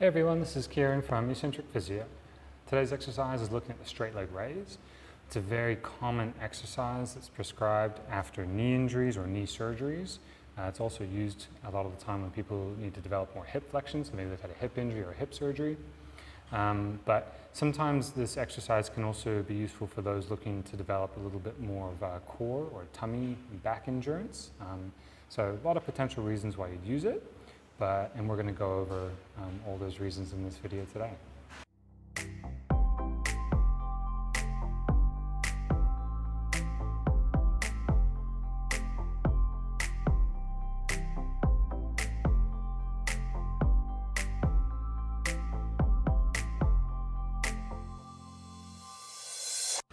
Hey everyone, this is Kieran from MSK Physio. Today's exercise is looking at the straight leg raise. It's a very common exercise that's prescribed after knee injuries or knee surgeries. It's also used a lot of the time when people need to develop more hip flexion, so maybe they've had a hip injury or a hip surgery. But sometimes this exercise can also be useful for those looking to develop a little bit more of a core or tummy and back endurance. So a lot of potential reasons why you'd use it. And we're going to go over all those reasons in this video today.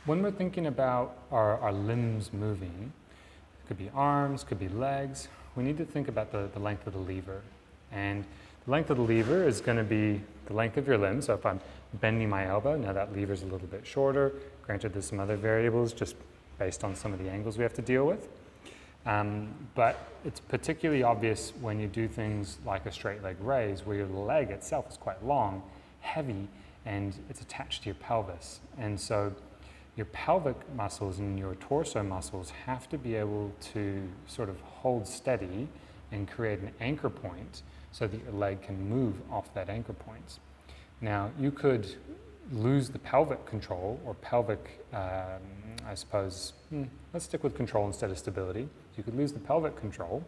When we're thinking about our limbs moving, it could be arms, could be legs, we need to think about the length of the lever. And the length of the lever is going to be the length of your limb. So if I'm bending my elbow, now that lever is a little bit shorter. Granted, there's some other variables just based on some of the angles we have to deal with. But it's particularly obvious when you do things like a straight leg raise, where your leg itself is quite long, heavy, and it's attached to your pelvis. And so your pelvic muscles and your torso muscles have to be able to sort of hold steady and create an anchor point so that your leg can move off that anchor point. Now, you could lose the pelvic control or pelvic, I suppose, let's stick with control instead of stability. You could lose the pelvic control,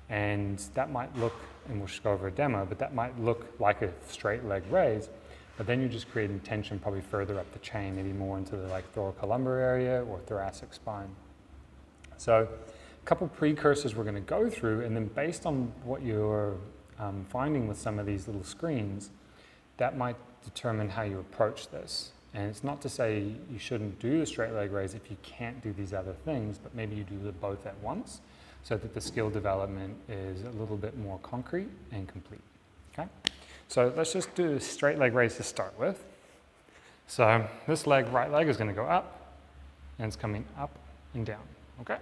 and that might look, and we'll just go over a demo, but that might look like a straight leg raise, but then you're just creating tension probably further up the chain, maybe more into the thoracolumbar area or thoracic spine. So a couple precursors we're going to go through, and then based on what you're finding with some of these little screens, that might determine how you approach this. And it's not to say you shouldn't do the straight leg raise if you can't do these other things, but maybe you do them both at once so that the skill development is a little bit more concrete and complete. Okay? So let's just do the straight leg raise to start with. So this leg, right leg, is going to go up, and it's coming up and down. Okay?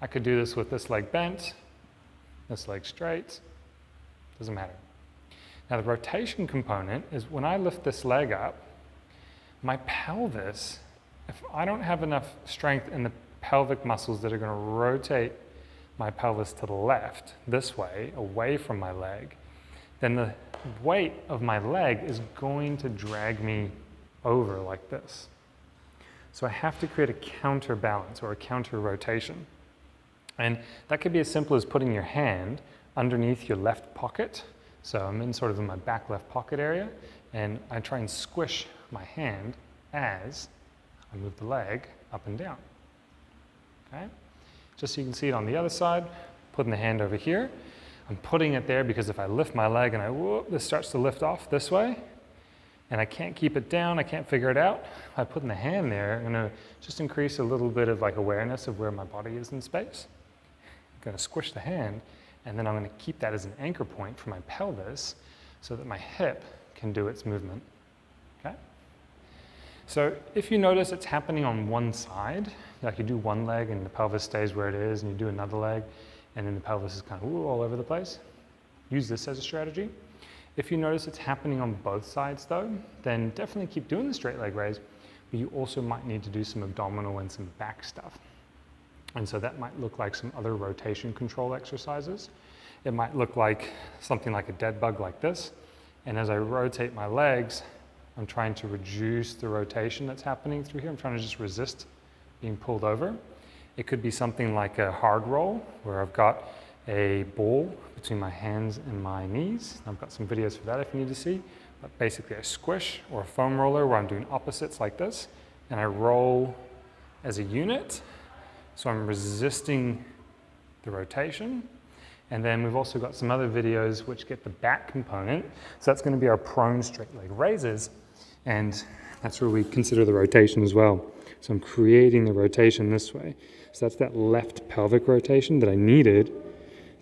I could do this with this leg bent, this leg straight, doesn't matter. Now the rotation component is when I lift this leg up, my pelvis, if I don't have enough strength in the pelvic muscles that are going to rotate my pelvis to the left, this way, away from my leg, then the weight of my leg is going to drag me over like this. So I have to create a counterbalance or a counter rotation. And that could be as simple as putting your hand underneath your left pocket. So I'm in sort of in my back left pocket area, and I try and squish my hand as I move the leg up and down. Okay? Just so you can see it on the other side, putting the hand over here. I'm putting it there because if I lift my leg and this starts to lift off this way, and I can't keep it down, I can't figure it out, by putting the hand there, I'm going to just increase a little bit of awareness of where my body is in space. I'm going to squish the hand, and then I'm going to keep that as an anchor point for my pelvis so that my hip can do its movement. Okay? So if you notice it's happening on one side, like you do one leg and the pelvis stays where it is, and you do another leg, and then the pelvis is kind of all over the place, use this as a strategy. If you notice it's happening on both sides though, then definitely keep doing the straight leg raise, but you also might need to do some abdominal and some back stuff. And so that might look like some other rotation control exercises. It might look like something like a dead bug like this. And as I rotate my legs, I'm trying to reduce the rotation that's happening through here. I'm trying to just resist being pulled over. It could be something like a hard roll, where I've got a ball between my hands and my knees. I've got some videos for that if you need to see. But basically a squish or a foam roller where I'm doing opposites like this, and I roll as a unit. So I'm resisting the rotation. And then we've also got some other videos which get the back component. So that's going to be our prone straight leg raises. And that's where we consider the rotation as well. So I'm creating the rotation this way. So that's that left pelvic rotation that I needed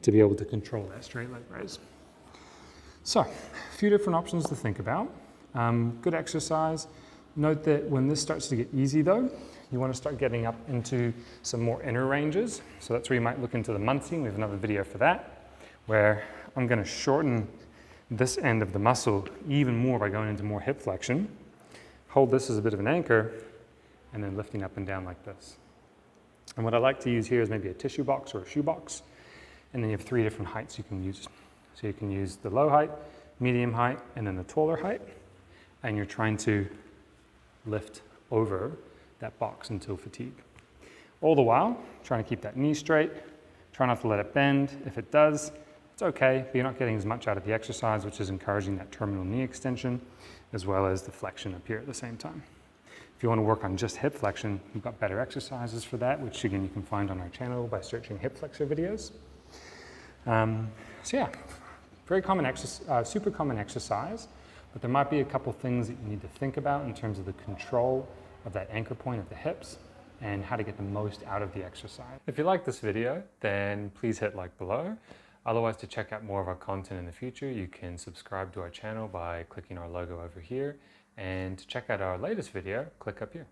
to be able to control that straight leg raise. So a few different options to think about. Good exercise. Note that when this starts to get easy though, you want to start getting up into some more inner ranges. So that's where you might look into the Muncie. We have another video for that, where I'm going to shorten this end of the muscle even more by going into more hip flexion. Hold this as a bit of an anchor and then lifting up and down like this. And what I like to use here is maybe a tissue box or a shoe box. And then you have 3 different heights you can use. So you can use the low height, medium height, and then the taller height. And you're trying to lift over that box until fatigue. All the while, trying to keep that knee straight. Try not to let it bend. If it does, it's okay, but you're not getting as much out of the exercise, which is encouraging that terminal knee extension, as well as the flexion up here at the same time. If you want to work on just hip flexion, we've got better exercises for that, which again you can find on our channel by searching hip flexor videos. So yeah, very common exercise, super common exercise, but there might be a couple things that you need to think about in terms of the control of that anchor point of the hips and how to get the most out of the exercise. If you like this video, then please hit like below. Otherwise, to check out more of our content in the future, you can subscribe to our channel by clicking our logo over here. And to check out our latest video, click up here.